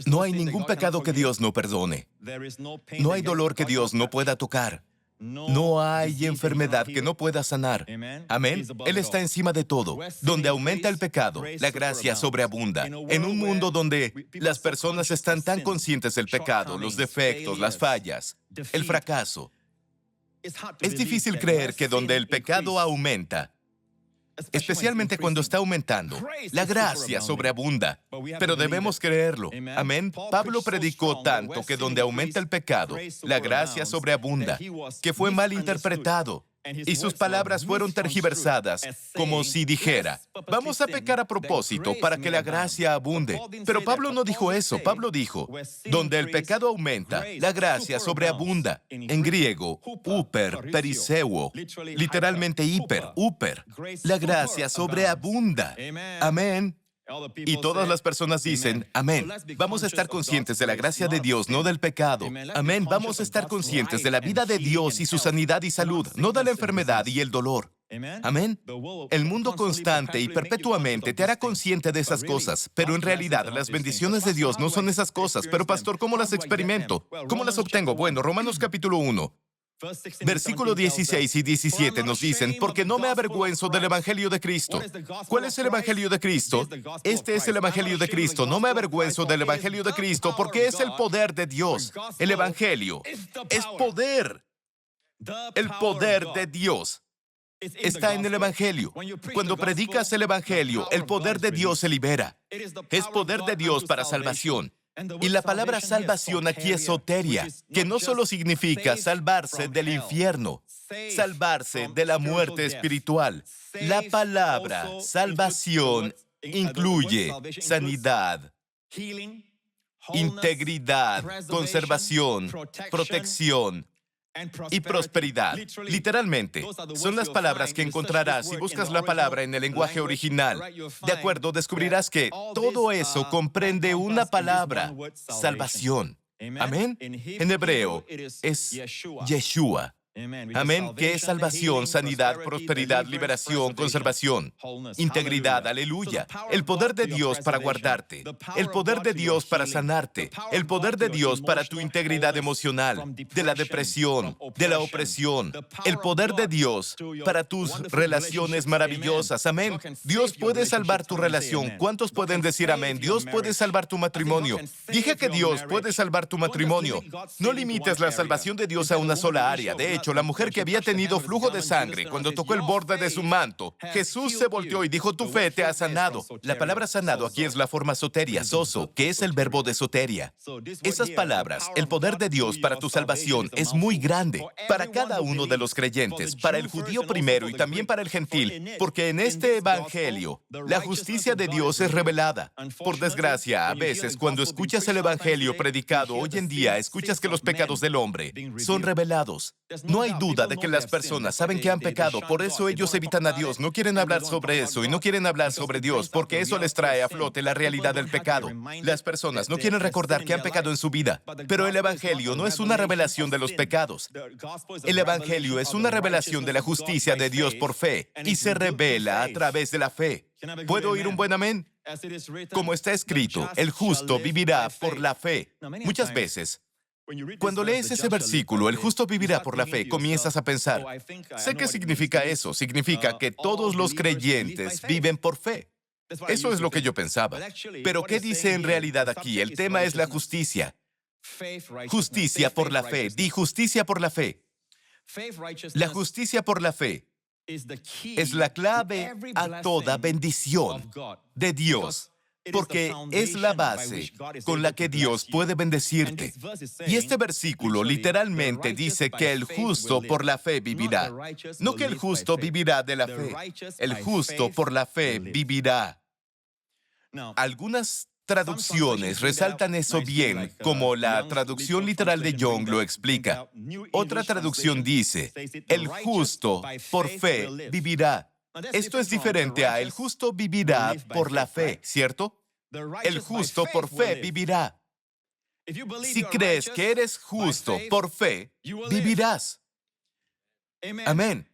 No hay ningún pecado que Dios no perdone. No hay dolor que Dios no pueda tocar. No hay enfermedad que no pueda sanar. Amén. Él está encima de todo. Donde aumenta el pecado, la gracia sobreabunda. En un mundo donde las personas están tan conscientes del pecado, los defectos, las fallas, el fracaso, es difícil creer que donde el pecado aumenta, especialmente cuando está aumentando, la gracia sobreabunda. Pero debemos creerlo. Amén. Pablo predicó tanto que donde aumenta el pecado, la gracia sobreabunda, que fue mal interpretado. Y sus palabras fueron tergiversadas, como si dijera, vamos a pecar a propósito para que la gracia abunde. Pero Pablo no dijo eso. Pablo dijo, donde el pecado aumenta, la gracia sobreabunda. En griego, huper, periseuo, literalmente hiper, huper. La gracia sobreabunda. Amén. Y todas las personas dicen, amén. Vamos a estar conscientes de la gracia de Dios, no del pecado. Amén. Vamos a estar conscientes de la vida de Dios y su sanidad y salud, no de la enfermedad y el dolor. Amén. El mundo constante y perpetuamente te hará consciente de esas cosas, pero en realidad las bendiciones de Dios no son esas cosas. Pero pastor, ¿cómo las experimento? ¿Cómo las obtengo? Bueno, Romanos capítulo 1. Versículo 16 y 17 nos dicen, porque no me avergüenzo del Evangelio de Cristo. ¿Cuál es el Evangelio de Cristo? Este es el Evangelio de Cristo. No me avergüenzo del Evangelio de Cristo porque es el poder de Dios. El Evangelio es poder. El poder de Dios está en el Evangelio. Cuando predicas el Evangelio, el poder de Dios se libera. Es poder de Dios para salvación. Y la palabra salvación aquí es soteria, que no solo significa salvarse del infierno, salvarse de la muerte espiritual. La palabra salvación incluye sanidad, integridad, conservación, protección y prosperidad. Literalmente, son las palabras que encontrarás si buscas la palabra en el lenguaje original. De acuerdo, descubrirás que todo eso comprende una palabra, salvación. Amén. En hebreo es Yeshua. Amén, que es salvación, sanidad, prosperidad, liberación, conservación, integridad, aleluya. El poder de Dios para guardarte, el poder de Dios para sanarte, el poder de Dios para tu integridad emocional, de la depresión, de la opresión, el poder de Dios para tus relaciones maravillosas. Amén. Dios puede salvar tu relación. ¿Cuántos pueden decir amén? Dios puede salvar tu matrimonio. Dije que Dios puede salvar tu matrimonio. No limites la salvación de Dios a una sola área. De hecho, la mujer que había tenido flujo de sangre, cuando tocó el borde de su manto, Jesús se volteó y dijo, tu fe te ha sanado. La palabra sanado aquí es la forma soteria, soso, que es el verbo de soteria. Esas palabras, el poder de Dios para tu salvación es muy grande, para cada uno de los creyentes, para el judío primero y también para el gentil, porque en este evangelio, la justicia de Dios es revelada. Por desgracia, a veces, cuando escuchas el evangelio predicado hoy en día, escuchas que los pecados del hombre son revelados. No hay duda de que las personas saben que han pecado, por eso ellos evitan a Dios, no quieren hablar sobre eso y no quieren hablar sobre Dios, porque eso les trae a flote la realidad del pecado. Las personas no quieren recordar que han pecado en su vida, pero el Evangelio no es una revelación de los pecados. El Evangelio es una revelación de la justicia de Dios por fe y se revela a través de la fe. ¿Puedo oír un buen amén? Como está escrito, el justo vivirá por la fe. Muchas veces, cuando lees ese versículo, el justo vivirá por la fe, comienzas a pensar, sé qué significa eso, significa que todos los creyentes viven por fe. Eso es lo que yo pensaba. Pero ¿qué dice en realidad aquí? El tema es la justicia. Justicia por la fe, di justicia por la fe. La justicia por la fe es la clave a toda bendición de Dios, porque es la base con la que Dios puede bendecirte. Y este versículo literalmente dice que el justo por la fe vivirá. No que el justo vivirá de la fe. El justo por la fe vivirá. Algunas traducciones resaltan eso bien, como la traducción literal de Young lo explica. Otra traducción dice, el justo por fe vivirá. Esto es diferente a el justo vivirá por la fe, ¿cierto? El justo por fe vivirá. Si crees que eres justo por fe, vivirás. Amén.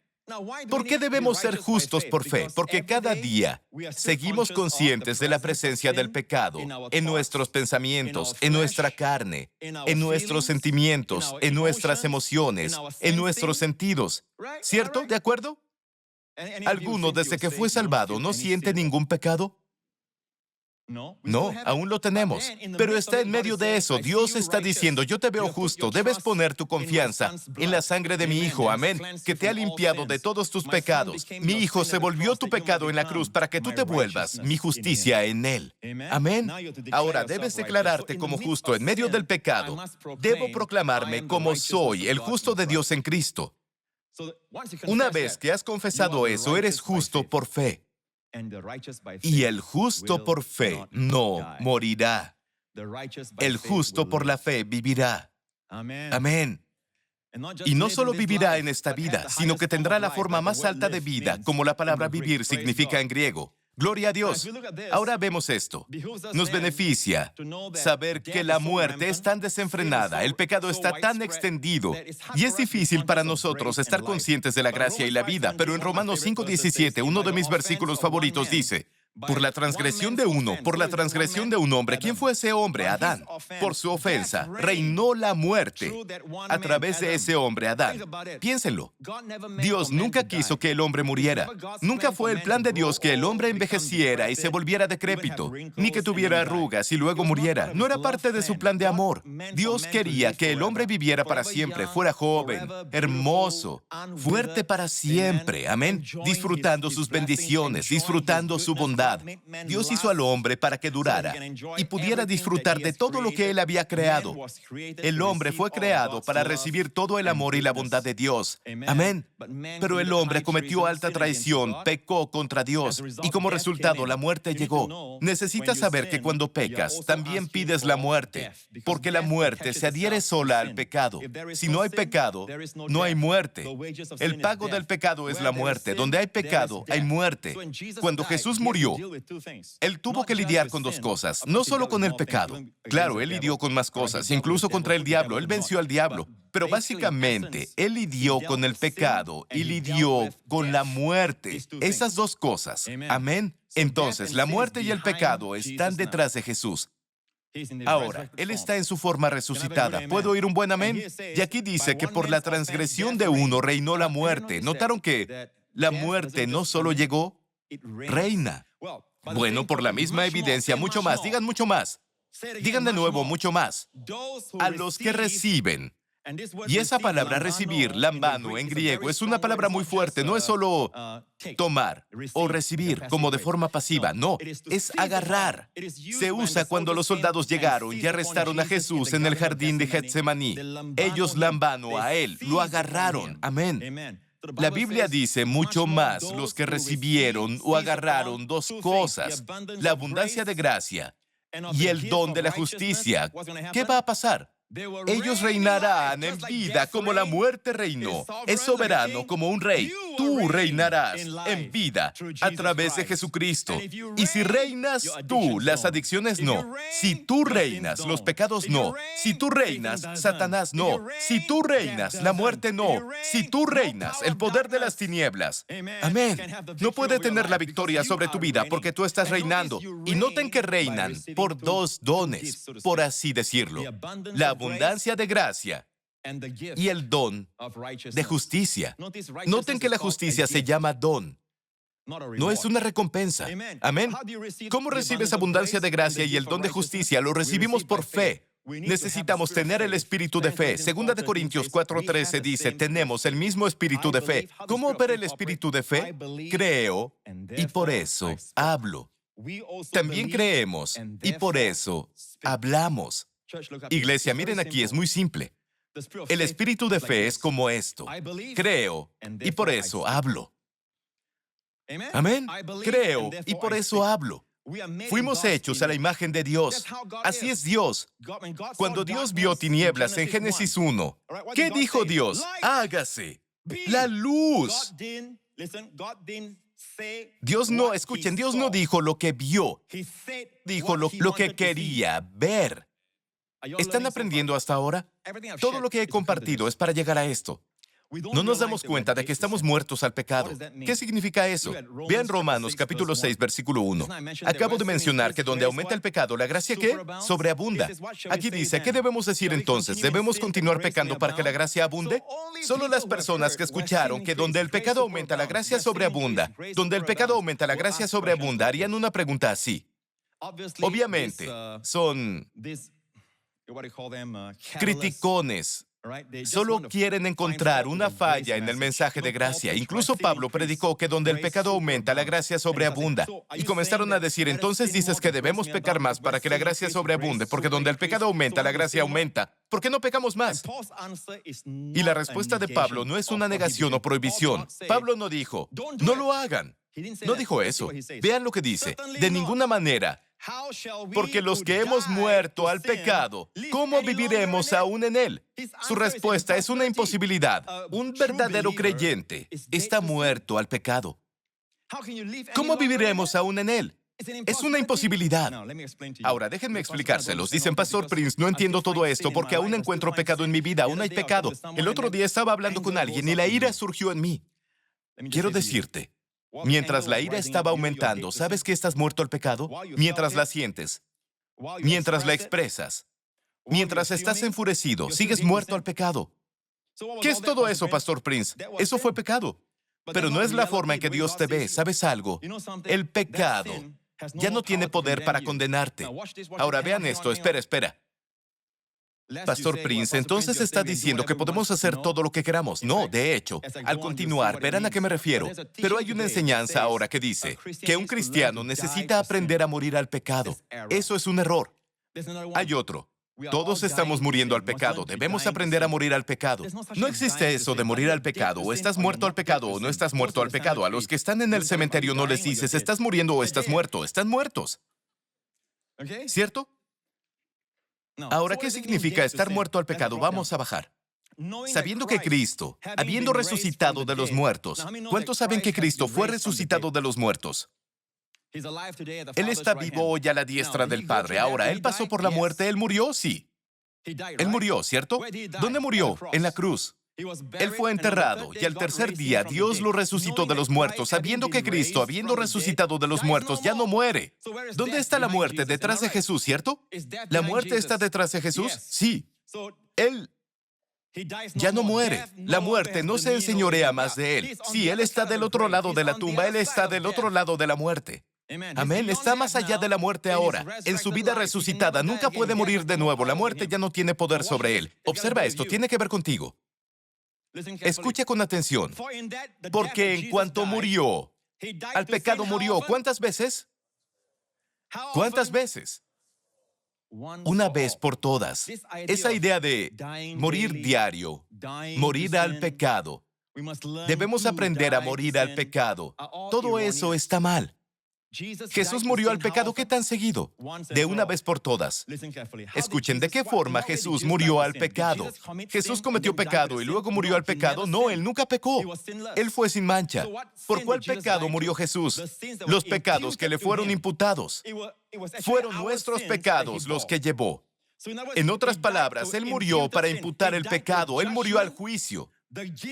¿Por qué debemos ser justos por fe? Porque cada día seguimos conscientes de la presencia del pecado en nuestros pensamientos, en nuestra carne, en nuestros sentimientos, en nuestras emociones, en nuestros sentidos. ¿Cierto? ¿De acuerdo? ¿Alguno desde que fue salvado no siente ningún pecado? No, aún lo tenemos. Pero está en medio de eso. Dios está diciendo, yo te veo justo, debes poner tu confianza en la sangre de mi Hijo, amén, que te ha limpiado de todos tus pecados. Mi Hijo se volvió tu pecado en la cruz para que tú te vuelvas mi justicia en Él. Amén. Ahora debes declararte como justo en medio del pecado. Debo proclamarme como soy, el justo de Dios en Cristo. Una vez que has confesado eso, eres justo por fe. Y el justo por fe no morirá. El justo por la fe vivirá. Amén. Y no solo vivirá en esta vida, sino que tendrá la forma más alta de vida, como la palabra vivir significa en griego. Gloria a Dios. Ahora vemos esto. Nos beneficia saber que la muerte es tan desenfrenada, el pecado está tan extendido, y es difícil para nosotros estar conscientes de la gracia y la vida, pero en Romanos 5:17, uno de mis versículos favoritos dice, por la transgresión de un hombre, ¿quién fue ese hombre? Adán. Por su ofensa, reinó la muerte a través de ese hombre, Adán. Piénsenlo. Dios nunca quiso que el hombre muriera. Nunca fue el plan de Dios que el hombre envejeciera y se volviera decrépito, ni que tuviera arrugas y luego muriera. No era parte de su plan de amor. Dios quería que el hombre viviera para siempre, fuera joven, hermoso, fuerte para siempre. Amén. Disfrutando sus bendiciones, disfrutando su bondad. Dios hizo al hombre para que durara y pudiera disfrutar de todo lo que Él había creado. El hombre fue creado para recibir todo el amor y la bondad de Dios. Amén. Pero el hombre cometió alta traición, pecó contra Dios y como resultado la muerte llegó. Necesitas saber que cuando pecas, también pides la muerte, porque la muerte se adhiere sola al pecado. Si no hay pecado, no hay muerte. El pago del pecado es la muerte. Donde hay pecado, hay muerte. Cuando Jesús murió, Él tuvo que lidiar con dos cosas, no solo con el pecado. Claro, Él lidió con más cosas, incluso contra el diablo. Él venció al diablo. Pero básicamente, Él lidió con el pecado y lidió con la muerte. Esas dos cosas. Amén. Entonces, la muerte y el pecado están detrás de Jesús. Ahora, Él está en su forma resucitada. ¿Puedo oír un buen amén? Y aquí dice que por la transgresión de uno reinó la muerte. ¿Notaron que la muerte no solo llegó? Reina. Bueno, por la misma evidencia, mucho más. Digan mucho más. Digan de nuevo, mucho más. A los que reciben. Y esa palabra recibir, lambano, en griego, es una palabra muy fuerte. No es solo tomar o recibir como de forma pasiva. No, es agarrar. Se usa cuando los soldados llegaron y arrestaron a Jesús en el jardín de Getsemaní. Ellos lambano a Él, lo agarraron. Amén. La Biblia dice mucho más los que recibieron o agarraron dos cosas, la abundancia de gracia y el don de la justicia. ¿Qué va a pasar? Ellos reinarán en vida como la muerte reinó. Es soberano como un rey. Tú reinarás en vida a través de Jesucristo. Y si reinas tú, las adicciones no. Si tú reinas, los pecados no. Si tú reinas, Satanás no. Si tú reinas, la muerte no. Si tú reinas, el poder de las tinieblas. Amén. No puede tener la victoria sobre tu vida porque tú estás reinando. Y noten que reinan por dos dones, por así decirlo. La abundancia de gracia y el don de justicia. Noten que la justicia se llama don. No es una recompensa. Amén. ¿Cómo recibes abundancia de gracia y el don de justicia? Lo recibimos por fe. Necesitamos tener el espíritu de fe. Segunda de Corintios 4:13 dice, tenemos el mismo espíritu de fe. ¿Cómo opera el espíritu de fe? Creo y por eso hablo. También creemos y por eso hablamos. Iglesia, miren aquí, es muy simple. El espíritu de fe es como esto. Creo y por eso hablo. Amén. Creo y por eso hablo. Fuimos hechos a la imagen de Dios. Así es Dios. Cuando Dios vio tinieblas en Génesis 1, ¿qué dijo Dios? Hágase la luz. Dios no, escuchen, Dios no dijo lo que vio. Dijo lo que quería ver. ¿Están aprendiendo hasta ahora? Todo lo que he compartido es para llegar a esto. No nos damos cuenta de que estamos muertos al pecado. ¿Qué significa eso? Vean Romanos capítulo 6, versículo 1. Acabo de mencionar que donde aumenta el pecado, ¿la gracia qué? Sobreabunda. Aquí dice, ¿qué debemos decir entonces? ¿Debemos continuar pecando para que la gracia abunde? Solo las personas que escucharon que donde el pecado aumenta, la gracia sobreabunda, donde el pecado aumenta, la gracia sobreabunda, harían una pregunta así. Obviamente, son criticones. Solo quieren encontrar una falla en el mensaje de gracia. Incluso Pablo predicó que donde el pecado aumenta, la gracia sobreabunda. Y comenzaron a decir, entonces dices que debemos pecar más para que la gracia sobreabunde, porque donde el pecado aumenta, la gracia aumenta. ¿Por qué no pecamos más? Y la respuesta de Pablo no es una negación o prohibición. Pablo no dijo, no lo hagan. No dijo eso. Vean lo que dice. De ninguna manera. Porque los que hemos muerto al pecado, ¿cómo viviremos aún en él? Su respuesta es una imposibilidad. Un verdadero creyente está muerto al pecado. ¿Cómo viviremos aún en él? Es una imposibilidad. Ahora, déjenme explicárselos. Dicen, Pastor Prince, no entiendo todo esto porque aún encuentro pecado en mi vida, aún hay pecado. El otro día estaba hablando con alguien y la ira surgió en mí. Quiero decirte, mientras la ira estaba aumentando, ¿sabes que estás muerto al pecado? Mientras la sientes, mientras la expresas, mientras estás enfurecido, sigues muerto al pecado. ¿Qué es todo eso, Pastor Prince? Eso fue pecado. Pero no es la forma en que Dios te ve. ¿Sabes algo? El pecado ya no tiene poder para condenarte. Ahora vean esto. Espera. Pastor Prince, entonces está diciendo que podemos hacer todo lo que queramos. No, de hecho, al continuar, verán a qué me refiero. Pero hay una enseñanza ahora que dice que un cristiano necesita aprender a morir al pecado. Eso es un error. Hay otro. Todos estamos muriendo al pecado. Debemos aprender a morir al pecado. No existe eso de morir al pecado. O estás muerto al pecado o no estás muerto al pecado. A los que están en el cementerio no les dices, estás muriendo o estás muerto. Están muertos. ¿Cierto? Ahora, ¿qué significa estar muerto al pecado? Vamos a bajar. Sabiendo que Cristo, habiendo resucitado de los muertos, ¿cuántos saben que Cristo fue resucitado de los muertos? Él está vivo hoy a la diestra del Padre. Ahora, ¿Él pasó por la muerte? ¿Él murió? Sí. Él murió, ¿cierto? ¿Dónde murió? En la cruz. Él fue enterrado y al tercer día Dios lo resucitó de los muertos, sabiendo que Cristo, habiendo resucitado de los muertos, ya no muere. ¿Dónde está la muerte? Detrás de Jesús, ¿cierto? ¿La muerte está detrás de Jesús? Sí. Él ya no muere. La muerte no se enseñorea más de Él. Sí, Él está del otro lado de la tumba. Él está del otro lado de la muerte. Amén. Está más allá de la muerte ahora. En su vida resucitada nunca puede morir de nuevo. La muerte ya no tiene poder sobre Él. Observa esto. Tiene que ver contigo. Escuche con atención, porque en cuanto murió, al pecado murió. ¿Cuántas veces? ¿Cuántas veces? Una vez por todas. Esa idea de morir diario, morir al pecado. Debemos aprender a morir al pecado. Todo eso está mal. Jesús murió al pecado, ¿qué tan seguido? De una vez por todas. Escuchen, ¿de qué forma Jesús murió al pecado? ¿Jesús cometió pecado y luego murió al pecado? No, Él nunca pecó. Él fue sin mancha. ¿Por cuál pecado murió Jesús? Los pecados que le fueron imputados. Fueron nuestros pecados los que llevó. En otras palabras, Él murió para imputar el pecado. Él murió al juicio,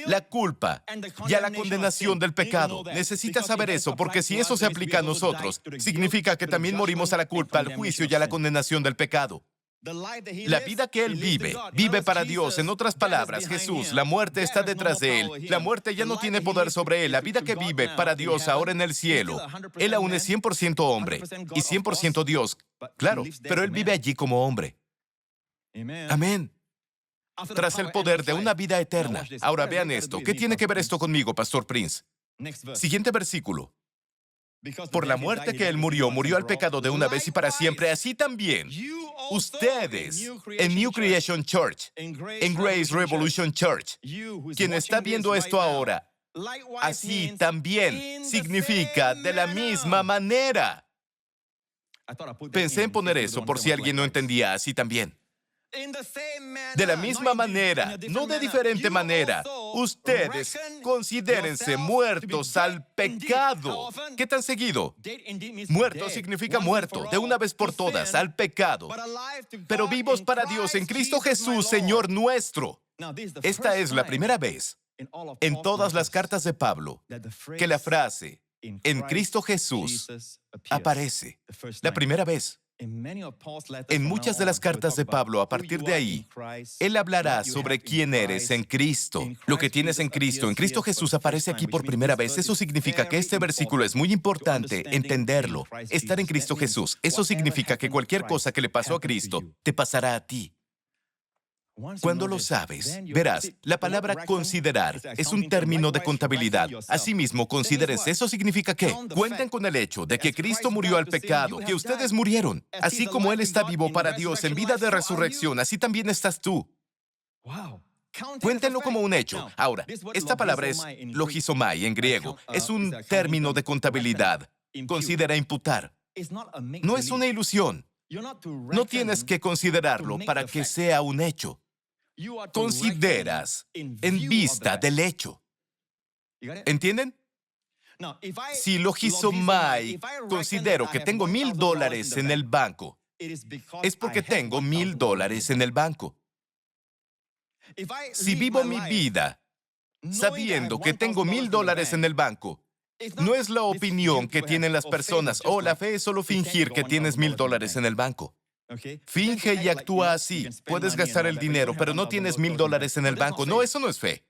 la culpa y a la condenación del pecado. Necesitas saber eso, porque si eso se aplica a nosotros, significa que también morimos a la culpa, al juicio y a la condenación del pecado. La vida que Él vive, vive para Dios. En otras palabras, Jesús, la muerte está detrás de Él. La muerte ya no tiene poder sobre Él. La vida que vive para Dios ahora en el cielo. Él aún es 100% hombre y 100% Dios. Claro, pero Él vive allí como hombre. Amén. Tras el poder de una vida eterna. Ahora vean esto. ¿Qué tiene que ver esto conmigo, Pastor Prince? Siguiente versículo. Por la muerte que Él murió, murió al pecado de una vez y para siempre. Así también, ustedes en New Creation Church, en Grace Revolution Church, quien está viendo esto ahora, así también significa de la misma manera. Pensé en poner eso por si alguien no entendía, así también. De la misma manera, no de diferente manera, ustedes considérense muertos al pecado. ¿Qué tan seguido? Muerto significa muerto, de una vez por todas, al pecado. Pero vivos para Dios en Cristo Jesús, Señor nuestro. Esta es la primera vez en todas las cartas de Pablo que la frase "en Cristo Jesús" aparece la primera vez. En muchas de las cartas de Pablo, a partir de ahí, él hablará sobre quién eres en Cristo. Lo que tienes en Cristo Jesús aparece aquí por primera vez. Eso significa que este versículo es muy importante entenderlo. Estar en Cristo Jesús. Eso significa que cualquier cosa que le pasó a Cristo, te pasará a ti. Cuando lo sabes, verás, la palabra considerar es un término de contabilidad. Asimismo, considérense. Eso significa que cuenten con el hecho de que Cristo murió al pecado, que ustedes murieron. Así como Él está vivo para Dios en vida de resurrección, así también estás tú. Cuéntenlo como un hecho. Ahora, esta palabra es logizomai en griego. Es un término de contabilidad. Considera imputar. No es una ilusión. No tienes que considerarlo para que sea un hecho. Consideras en vista del hecho. ¿Entienden? Si logizomai considero que tengo $1,000 en el banco, es porque tengo $1,000 en el banco. Si vivo mi vida sabiendo que tengo $1,000 en el banco, no es la opinión que tienen las personas. La fe es solo fingir que tienes $1,000 en el banco. Finge y actúa así. Puedes gastar el dinero, pero no tienes $1,000 en el banco. No, eso no es fe.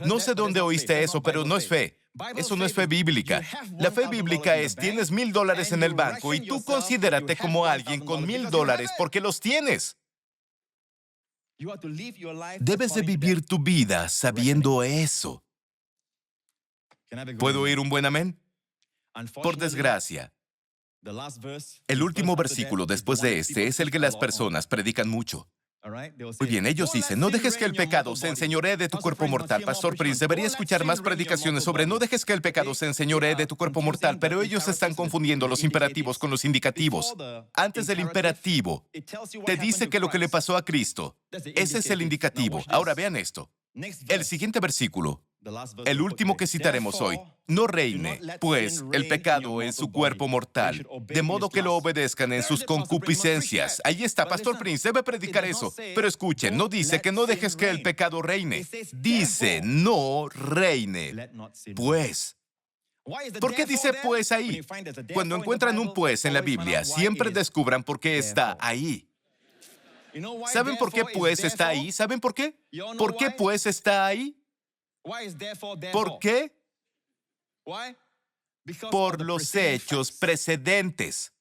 No sé dónde oíste eso, pero no es fe. Eso no es fe bíblica. La fe bíblica es, tienes $1,000 en el banco y tú considérate como alguien con $1,000 porque los tienes. Debes de vivir tu vida sabiendo eso. ¿Puedo oír un buen amén? Por desgracia, el último versículo después de este es el que las personas predican mucho. Muy bien, ellos dicen, no dejes que el pecado se enseñoree de tu cuerpo mortal. Pastor Prince, debería escuchar más predicaciones sobre no dejes que el pecado se enseñoree de tu cuerpo mortal, pero ellos están confundiendo los imperativos con los indicativos. Antes del imperativo, te dice que lo que le pasó a Cristo, ese es el indicativo. Ahora vean esto. El siguiente versículo, el último que citaremos hoy, no reine, pues, el pecado en su cuerpo mortal, de modo que lo obedezcan en sus concupiscencias. Ahí está, Pastor Prince, debe predicar eso. Pero escuchen, no dice que no dejes que el pecado reine. Dice, no reine. Pues. ¿Por qué dice pues ahí? Cuando encuentran un pues en la Biblia, siempre descubran por qué está ahí. ¿Saben por qué pues está ahí? ¿Saben por qué? ¿Por qué pues está ahí? ¿Por qué? Por los hechos precedentes.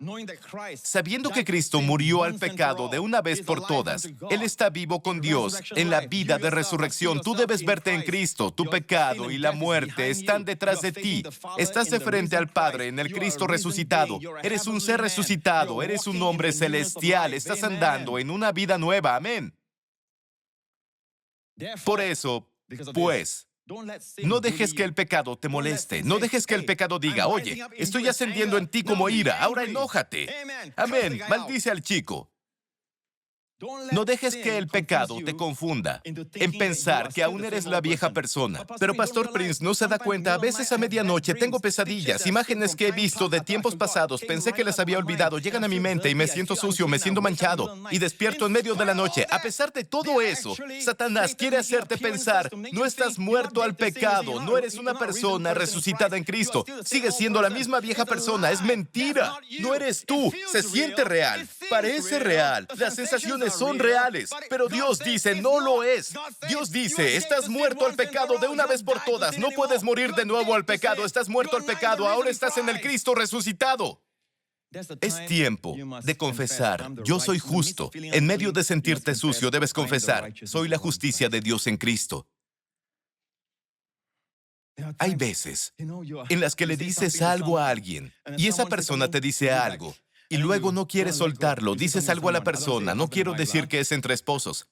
Sabiendo que Cristo murió al pecado de una vez por todas, Él está vivo con Dios en la vida de resurrección. Tú debes verte en Cristo. Tu pecado y la muerte están detrás de ti. Estás de frente al Padre en el Cristo resucitado. Eres un ser resucitado. Eres un hombre celestial. Estás andando en una vida nueva. Amén. Por eso, pues, no dejes que el pecado te moleste. No dejes que el pecado diga, oye, estoy ascendiendo en ti como ira, ahora enójate. Amén. Maldice al chico. No dejes que el pecado te confunda en pensar que aún eres la vieja persona. Pero Pastor Prince no se da cuenta, a veces a medianoche tengo pesadillas, imágenes que he visto de tiempos pasados, pensé que las había olvidado, llegan a mi mente y me siento sucio, me siento manchado y despierto en medio de la noche. A pesar de todo eso, Satanás quiere hacerte pensar, no estás muerto al pecado, no eres una persona resucitada en Cristo, sigues siendo la misma vieja persona, es mentira, no eres tú, se siente real, parece real, las sensaciones son reales, pero Dios dice, no lo es. Dios dice, estás muerto al pecado de una vez por todas. No puedes morir de nuevo al pecado. Estás muerto al pecado. Ahora estás en el Cristo resucitado. Es tiempo de confesar, yo soy justo. En medio de sentirte sucio, debes confesar, soy la justicia de Dios en Cristo. Hay veces en las que le dices algo a alguien y esa persona te dice algo. Y luego no quieres soltarlo, dices algo a la persona, no quiero decir que es entre esposos.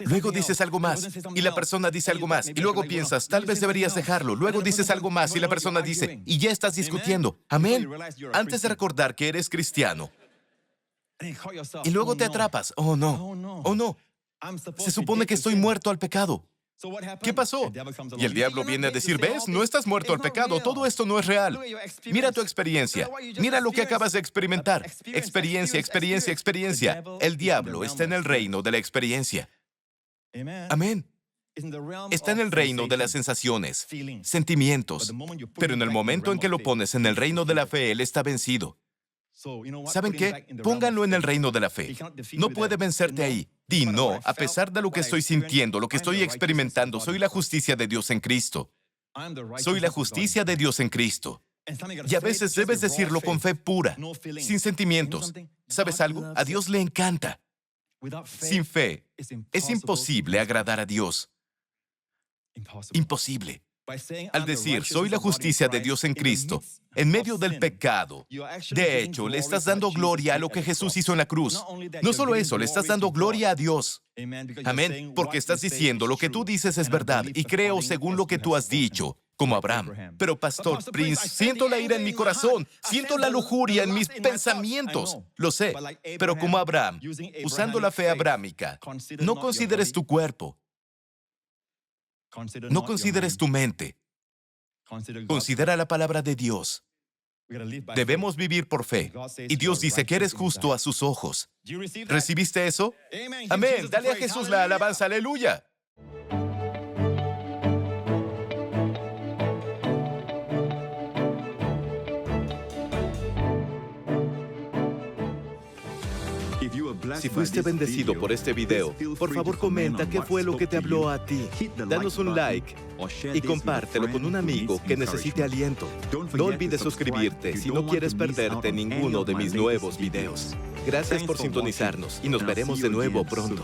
Luego dices algo más, y la persona dice algo más, y luego piensas, tal vez deberías dejarlo. Luego dices algo más, y la persona dice, y ya estás discutiendo. Amén. Antes de recordar que eres cristiano, y luego te atrapas. Oh, no. Oh, no. Se supone que estoy muerto al pecado. ¿Qué pasó? Y el diablo viene a decir, ¿ves? No estás muerto al pecado, todo esto no es real. Mira tu experiencia, mira lo que acabas de experimentar. Experiencia. El diablo está en el reino de la experiencia. Amén. Está en el reino de las sensaciones, sentimientos. Pero en el momento en que lo pones en el reino de la fe, Él está vencido. ¿Saben qué? Pónganlo en el reino de la fe. No puede vencerte ahí. Di no, a pesar de lo que estoy sintiendo, lo que estoy experimentando, soy la justicia de Dios en Cristo. Soy la justicia de Dios en Cristo. Y a veces debes decirlo con fe pura, sin sentimientos. ¿Sabes algo? A Dios le encanta. Sin fe, es imposible agradar a Dios. Imposible. Al decir, soy la justicia de Dios en Cristo, en medio del pecado, de hecho, le estás dando gloria a lo que Jesús hizo en la cruz. No solo eso, le estás dando gloria a Dios. Amén, porque estás diciendo lo que tú dices es verdad y creo según lo que tú has dicho, como Abraham. Pero Pastor Prince, siento la ira en mi corazón, siento la lujuria en mis pensamientos. Lo sé, pero como Abraham, usando la fe abrámica, no consideres tu cuerpo. No consideres tu mente. Considera la palabra de Dios. Debemos vivir por fe. Y Dios dice que eres justo a sus ojos. ¿Recibiste eso? Amén. Dale a Jesús la alabanza. Aleluya. Si fuiste bendecido por este video, por favor comenta qué fue lo que te habló a ti. Danos un like y compártelo con un amigo que necesite aliento. No olvides suscribirte si no quieres perderte ninguno de mis nuevos videos. Gracias por sintonizarnos y nos veremos de nuevo pronto.